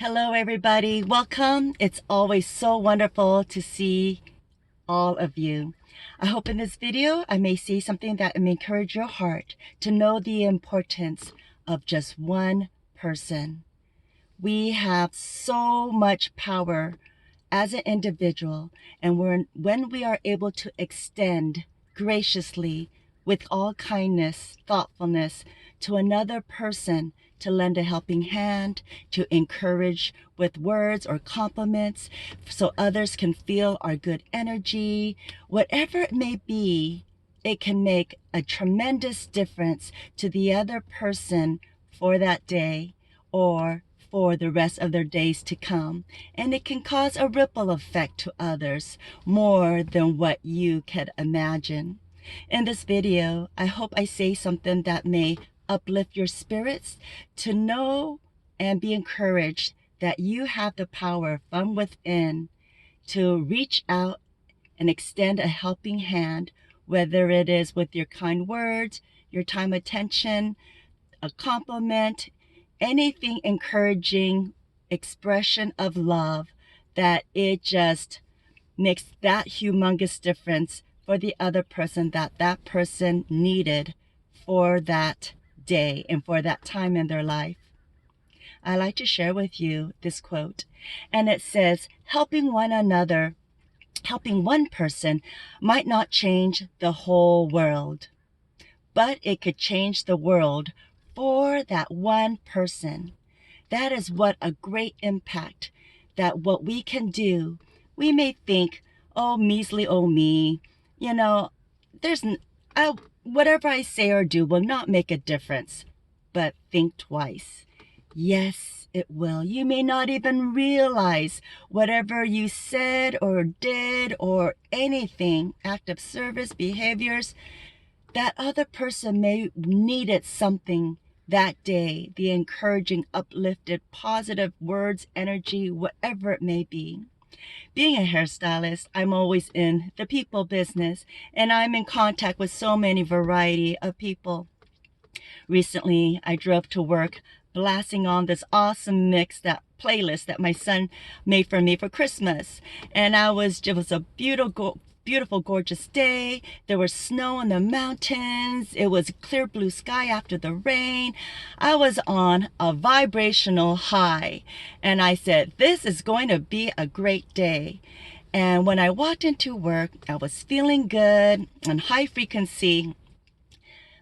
Hello, everybody. Welcome. It's always so wonderful to see all of you. I hope in this video I may say something that may encourage your heart to know the importance of just one person. We have so much power as an individual, and when we are able to extend graciously with all kindness, thoughtfulness to another person, to lend a helping hand, to encourage with words or compliments so others can feel our good energy, whatever it may be, it can make a tremendous difference to the other person for that day or for the rest of their days to come. And it can cause a ripple effect to others more than what you could imagine. In this video, I hope I say something that may uplift your spirits to know and be encouraged that you have the power from within to reach out and extend a helping hand, whether it is with your kind words, your time, attention, a compliment, anything encouraging expression of love, that it just makes that humongous difference for the other person that person needed for that day and for that time in their life. I like to share with you this quote, and it says, helping one person might not change the whole world, but it could change the world for that one person. That is what a great impact that what we can do. We may think, oh, measly, oh, me, there's whatever I say or do will not make a difference. But think twice. Yes, it will. You may not even realize whatever you said or did or anything, act of service, behaviors, that other person may needed something that day, the encouraging, uplifted, positive words, energy, whatever it may be. Being a hairstylist, I'm always in the people business, and I'm in contact with so many variety of people. Recently, I drove to work blasting on this awesome that playlist that my son made for me for Christmas. And it was a beautiful, gorgeous day. There was snow in the mountains. It was clear blue sky after the rain. I was on a vibrational high, and I said, this is going to be a great day. And when I walked into work, I was feeling good on high frequency.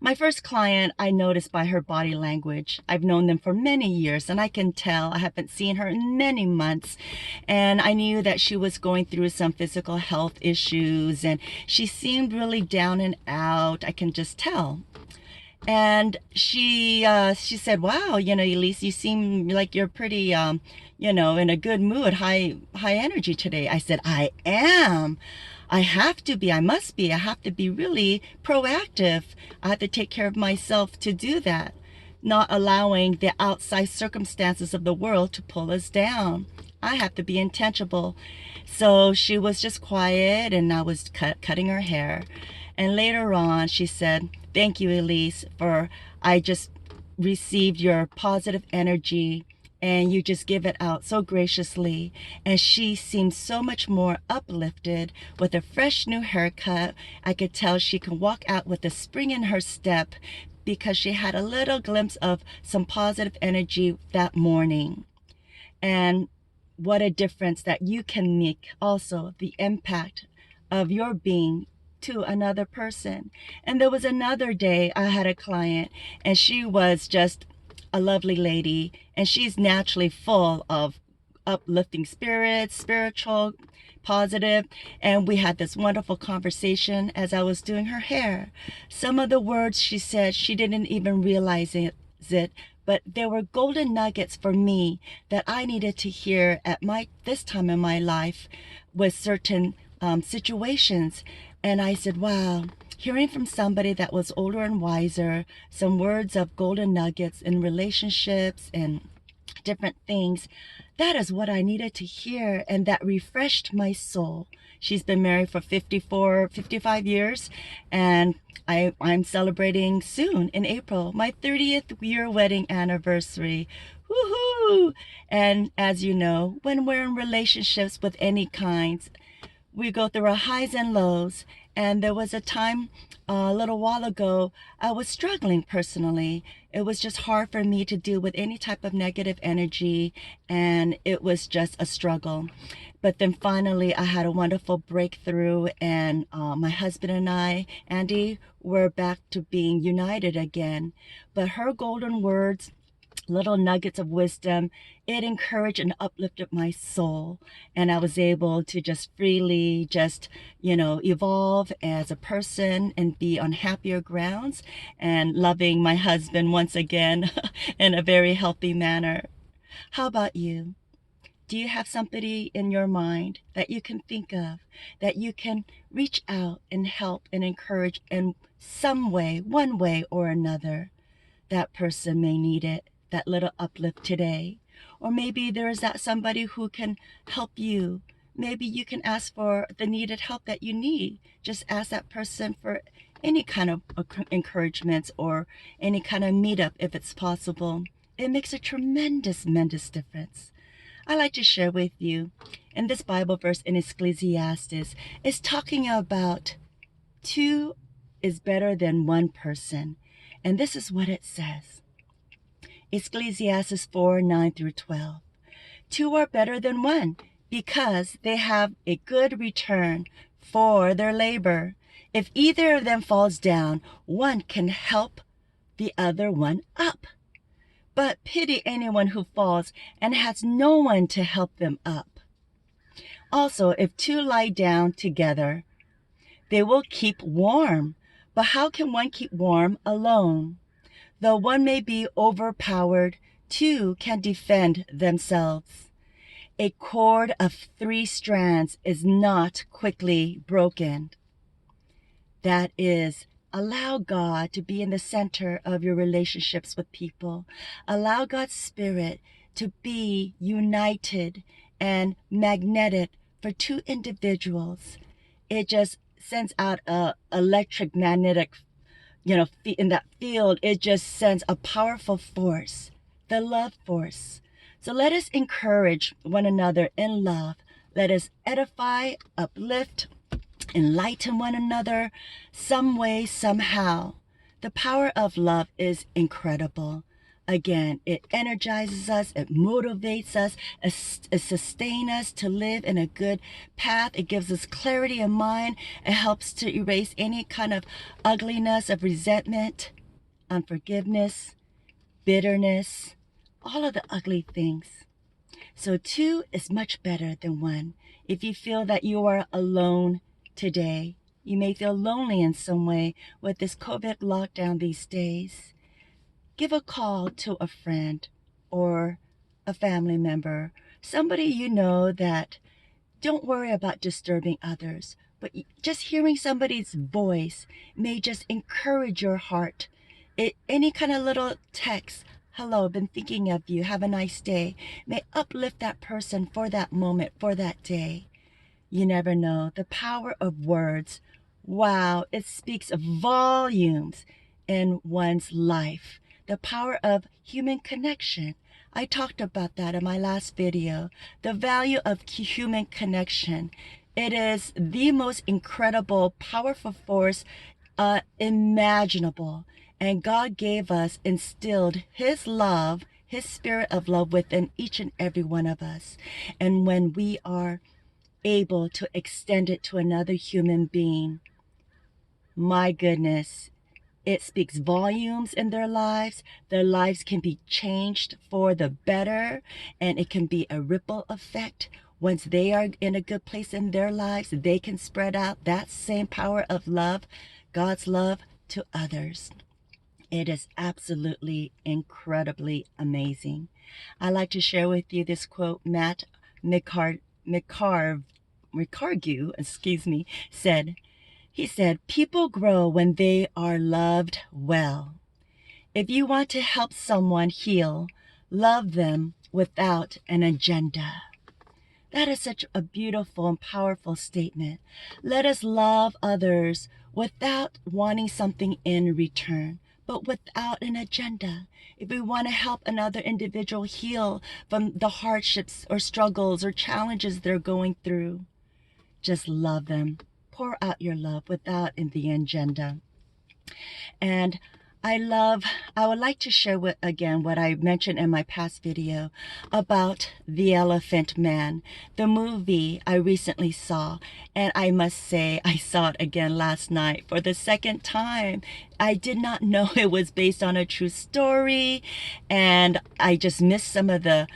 My first client, I noticed by her body language. I've known them for many years, and I can tell. I haven't seen her in many months, and I knew that she was going through some physical health issues, and she seemed really down and out. I can just tell. And she said, wow, Elise, you seem like you're pretty, in a good mood, high energy today. I said, I am. I have to be. I must be. I have to be really proactive. I have to take care of myself to do that, not allowing the outside circumstances of the world to pull us down. I have to be intentional. So she was just quiet, and I was cutting her hair. And later on, she said, thank you, Elise, I just received your positive energy, and you just give it out so graciously. And she seemed so much more uplifted with a fresh new haircut. I could tell she can walk out with a spring in her step because she had a little glimpse of some positive energy that morning. And what a difference that you can make, also the impact of your being to another person. And there was another day I had a client, and she was just a lovely lady, and she's naturally full of uplifting spirits, spiritual, positive, and we had this wonderful conversation as I was doing her hair. Some of the words she said, she didn't even realize it, but there were golden nuggets for me that I needed to hear at this time in my life with certain situations. And I said, wow, hearing from somebody that was older and wiser, some words of golden nuggets in relationships and different things, that is what I needed to hear, and that refreshed my soul. She's been married for 55 years, and I'm celebrating soon in April my 30th year wedding anniversary. Woohoo! And as you know, when we're in relationships with any kinds, we go through our highs and lows. And there was a time a little while ago, I was struggling personally. It was just hard for me to deal with any type of negative energy, and it was just a struggle. But then finally, I had a wonderful breakthrough, and my husband and I, Andy, were back to being united again. But her golden words, little nuggets of wisdom, it encouraged and uplifted my soul, and I was able to just freely evolve as a person and be on happier grounds and loving my husband once again in a very healthy manner. How about you? Do you have somebody in your mind that you can think of, that you can reach out and help and encourage in some way, one way or another? That person may need it, that little uplift today. Or maybe there is that somebody who can help you. Maybe you can ask for the needed help that you need. Just ask that person for any kind of encouragement or any kind of meetup if it's possible. It makes a tremendous difference. I like to share with you, in this Bible verse in Ecclesiastes, is talking about two is better than one person. And this is what it says. Ecclesiastes 4:9 through 12. Two are better than one because they have a good return for their labor. If either of them falls down, one can help the other one up. But pity anyone who falls and has no one to help them up. Also, if two lie down together, they will keep warm. But how can one keep warm alone? Though one may be overpowered, two can defend themselves. A cord of 3 strands is not quickly broken. That is, allow God to be in the center of your relationships with people. Allow God's Spirit to be united and magnetic for 2 individuals. It just sends out a electromagnetic, in that field, it just sends a powerful force, the love force. So let us encourage one another in love. Let us edify, uplift, enlighten one another some way, somehow. The power of love is incredible. Again, it energizes us, it motivates us, it sustains us to live in a good path. It gives us clarity of mind. It helps to erase any kind of ugliness of resentment, unforgiveness, bitterness, all of the ugly things. So 2 is much better than 1. If you feel that you are alone today, you may feel lonely in some way with this COVID lockdown these days, give a call to a friend or a family member, somebody you know that don't worry about disturbing others, but just hearing somebody's voice may just encourage your heart. Any kind of little text, hello, been thinking of you, have a nice day, may uplift that person for that moment, for that day. You never know. The power of words, wow, it speaks volumes in one's life. The power of human connection. I talked about that in my last video. The value of human connection. It is the most incredible, powerful force imaginable. And God gave us, instilled His love, His spirit of love within each and every one of us. And when we are able to extend it to another human being, my goodness, it speaks volumes in their lives. Their lives can be changed for the better, and it can be a ripple effect. Once they are in a good place in their lives, they can spread out that same power of love, God's love, to others. It is absolutely incredibly amazing. I like to share with you this quote Matt McCargue said. He said, "People grow when they are loved well. If you want to help someone heal, love them without an agenda." That is such a beautiful and powerful statement. Let us love others without wanting something in return, but without an agenda. If we want to help another individual heal from the hardships or struggles or challenges they're going through, just love them. Pour out your love without the agenda. And I would like to share again what I mentioned in my past video about The Elephant Man, the movie I recently saw. And I must say, I saw it again last night for the second time. I did not know it was based on a true story, and I just missed some of the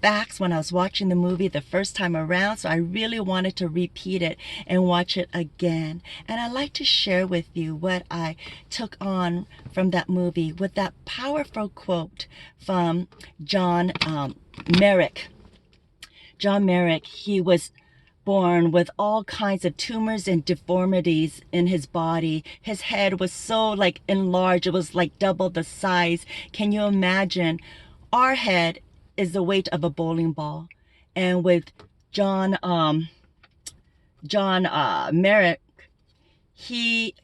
facts when I was watching the movie the first time around, so I really wanted to repeat it and watch it again. And I'd like to share with you what I took on from that movie with that powerful quote from John Merrick. John Merrick, he was born with all kinds of tumors and deformities in his body. His head was so enlarged, it was like double the size. Can you imagine? Our head is the weight of a bowling ball. And with John Herrick, he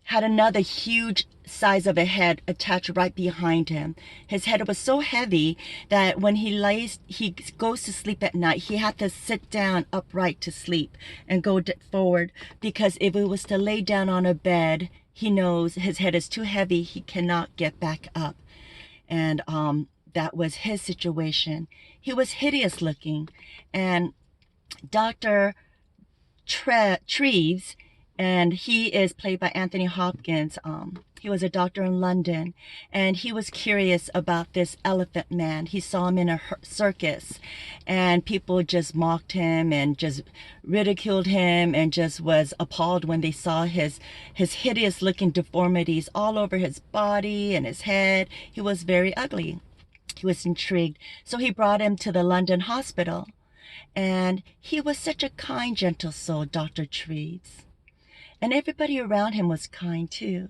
had another huge size of a head attached right behind him. His head was so heavy that when he goes to sleep at night, he had to sit down upright to sleep and go forward, because if he was to lay down on a bed, he knows his head is too heavy, he cannot get back up. And that was his situation. He was hideous looking. And Dr. Treves, and he is played by Anthony Hopkins. He was a doctor in London, and he was curious about this elephant man. He saw him in a circus, and people just mocked him and just ridiculed him and just was appalled when they saw his hideous looking deformities all over his body and his head. He was very ugly. He was intrigued, so he brought him to the London hospital. And he was such a kind, gentle soul, Dr. Treves. And everybody around him was kind too.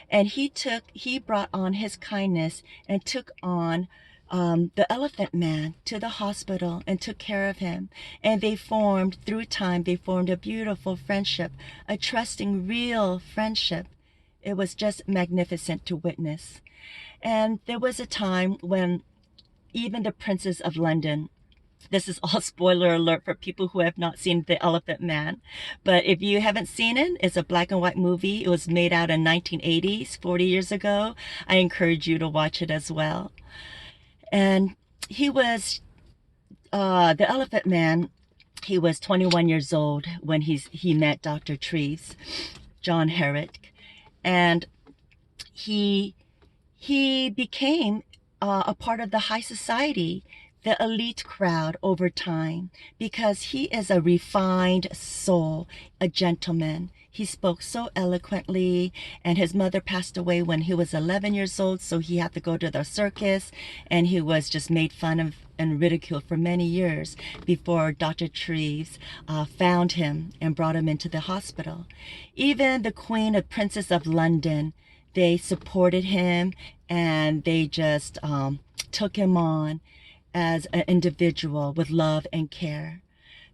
And he brought on his kindness and took on the elephant man to the hospital and took care of him. And through time, they formed a beautiful friendship, a trusting, real friendship. It was just magnificent to witness. And there was a time when even the Princess of London, this is all spoiler alert for people who have not seen The Elephant Man. But if you haven't seen it, it's a black and white movie. It was made out in 1980s, 40 years ago. I encourage you to watch it as well. And he was, The Elephant Man, he was 21 years old when he met Dr. Treves, John Herrick. And he became a part of the high society, the elite crowd over time, because he is a refined soul, a gentleman. He spoke so eloquently, and his mother passed away when he was 11 years old, so he had to go to the circus, and he was just made fun of and ridiculed for many years before Dr. Treves found him and brought him into the hospital. Even the Queen and Princess of London, they supported him, and they just took him on as an individual with love and care.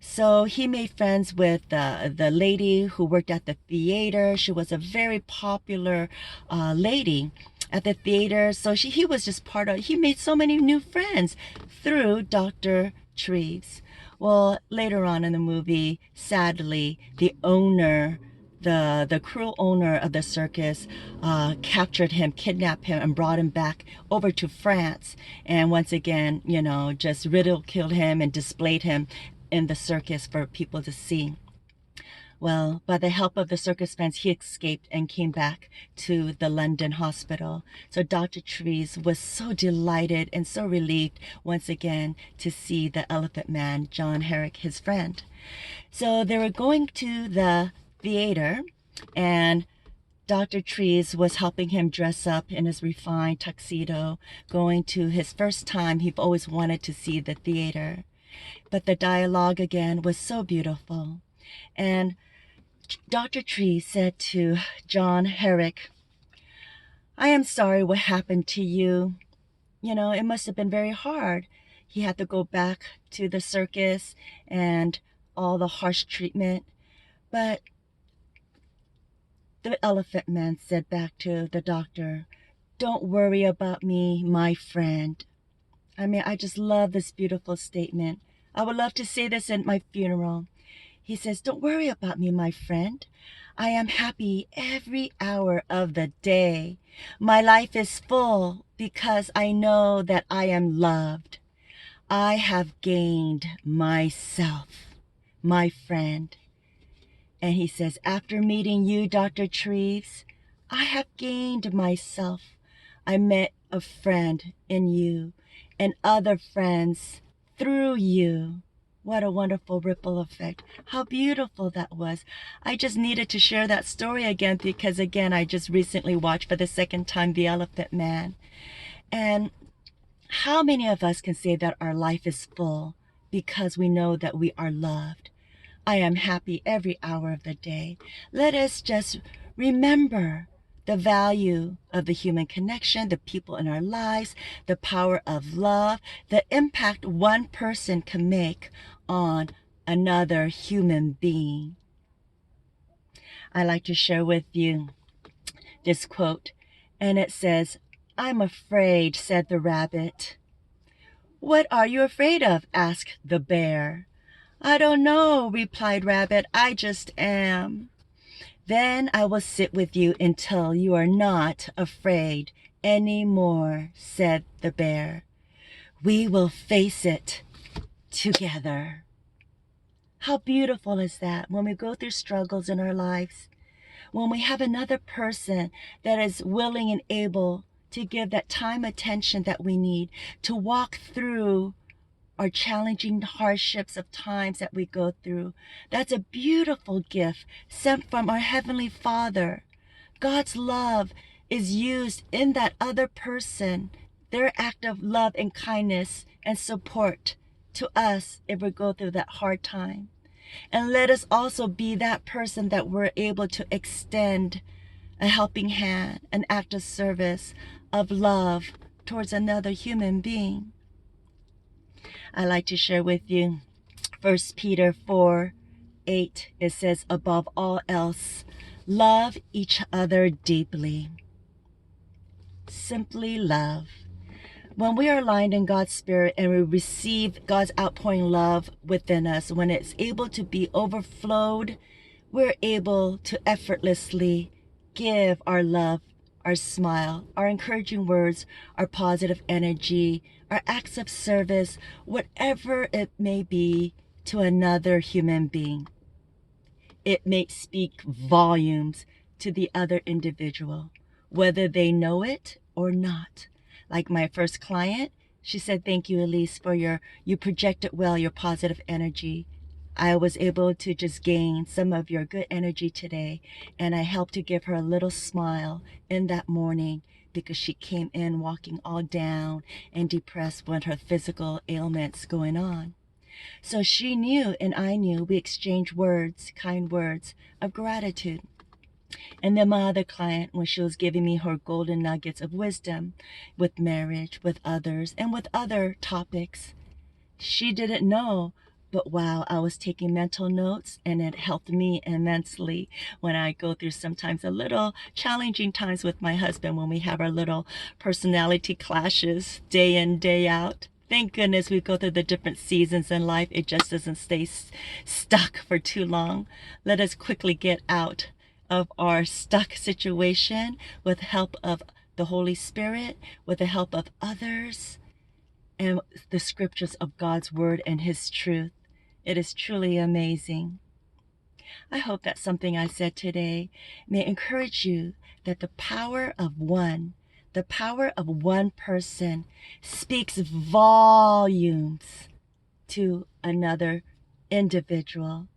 So he made friends with the lady who worked at the theater. She was a very popular lady at the theater. So he was just he made so many new friends through Dr. Treves. Well, later on in the movie, sadly, the owner, the cruel owner of the circus captured him, kidnapped him, and brought him back over to France. And once again, just ridiculed him and displayed him in the circus for people to see. Well, by the help of the circus fans, he escaped and came back to the London hospital. So Dr. Treves was so delighted and so relieved once again to see the Elephant Man, John Herrick, his friend. So they were going to the theater, and Dr. Treves was helping him dress up in his refined tuxedo, going to his first time. He always wanted to see the theater. But the dialogue again was so beautiful. And Dr. Treves said to John Herrick, "I am sorry what happened to you. It must have been very hard. He had to go back to the circus and all the harsh treatment. But The elephant man said back to the doctor, "Don't worry about me, my friend." I mean, I just love this beautiful statement. I would love to say this at my funeral. He says, "Don't worry about me, my friend. I am happy every hour of the day. My life is full because I know that I am loved. I have gained myself, my friend." And he says, "After meeting you, Dr. Treves, I have gained myself. I met a friend in you and other friends through you." What a wonderful ripple effect. How beautiful that was. I just needed to share that story again because, again, I just recently watched for the second time The Elephant Man. And how many of us can say that our life is full because we know that we are loved? I am happy every hour of the day. Let us just remember the value of the human connection, the people in our lives, the power of love, the impact one person can make on another human being. I like to share with you this quote, and it says, "I'm afraid," said the rabbit. "What are you afraid of?" asked the bear. "I don't know," replied Rabbit. "I just am." "Then I will sit with you until you are not afraid any more," said the bear. "We will face it together." How beautiful is that when we go through struggles in our lives, when we have another person that is willing and able to give that time, attention that we need to walk through our challenging hardships of times that we go through. That's a beautiful gift sent from our Heavenly Father. God's love is used in that other person, their act of love and kindness and support to us if we go through that hard time. And let us also be that person that we're able to extend a helping hand, an act of service, of love towards another human being. I like to share with you 1 Peter 4:8. It says, "Above all else, love each other deeply." Simply love. When we are aligned in God's Spirit and we receive God's outpouring love within us, when it's able to be overflowed, we're able to effortlessly give our love, our smile, our encouraging words, our positive energy, our acts of service, whatever it may be, to another human being. It may speak volumes to the other individual, whether they know it or not. Like my first client, she said, "Thank you, Elise, for you projected well, your positive energy. I was able to just gain some of your good energy today." And I helped to give her a little smile in that morning because she came in walking all down and depressed with her physical ailments going on. So she knew and I knew, we exchanged words, kind words of gratitude. And then my other client, when she was giving me her golden nuggets of wisdom with marriage, with others, and with other topics, she didn't know, but wow, I was taking mental notes, and it helped me immensely when I go through sometimes a little challenging times with my husband, when we have our little personality clashes day in, day out. Thank goodness we go through the different seasons in life. It just doesn't stay stuck for too long. Let us quickly get out of our stuck situation with the help of the Holy Spirit, with the help of others, and the scriptures of God's word and his truth. It is truly amazing. I hope that something I said today may encourage you that the power of one person speaks volumes to another individual.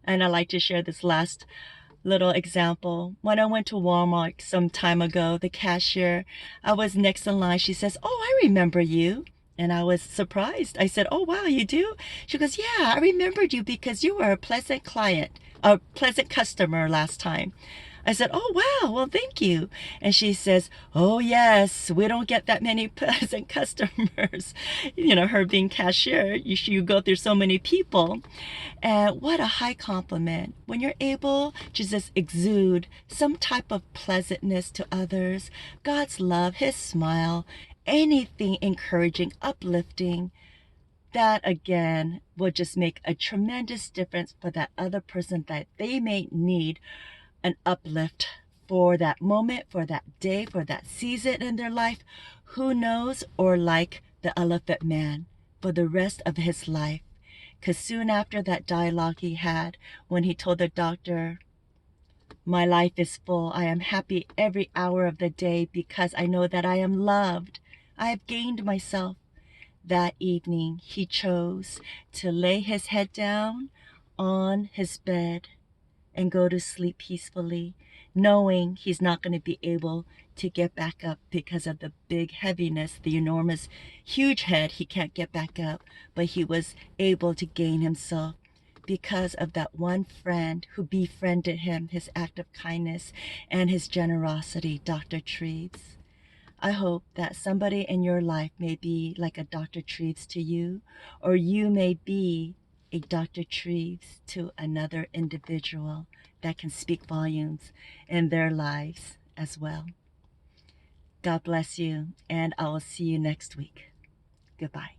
And I like to share this last little example. When I went to Walmart some time ago, the cashier, I was next in line. She says, "Oh, I remember you." And I was surprised. I said, "Oh, wow, you do?" She goes, "Yeah, I remembered you because you were a pleasant client, a pleasant customer last time." I said, oh, wow, well, thank you. And she says, oh, yes, we don't get that many pleasant customers. You know, her being cashier, you go through so many people. And what a high compliment when you're able to just exude some type of pleasantness to others, God's love, His smile, anything encouraging, uplifting. That again will just make a tremendous difference for that other person that they may need an uplift for that moment, for that day, for that season in their life. Who knows? Or like the elephant man, for the rest of his life. Because soon after that dialogue he had, when he told the doctor, my life is full, I am happy every hour of the day because I know that I am loved. I have gained myself. That evening he chose to lay his head down on his bed and go to sleep peacefully, knowing he's not going to be able to get back up because of the big heaviness, the enormous, huge head. He can't get back up, but he was able to gain himself because of that one friend who befriended him, his act of kindness and his generosity, Dr. Treves. I hope that somebody in your life may be like a Dr. Treves to you, or you may be a Dr. Treves to another individual that can speak volumes in their lives as well. God bless you, and I will see you next week. Goodbye.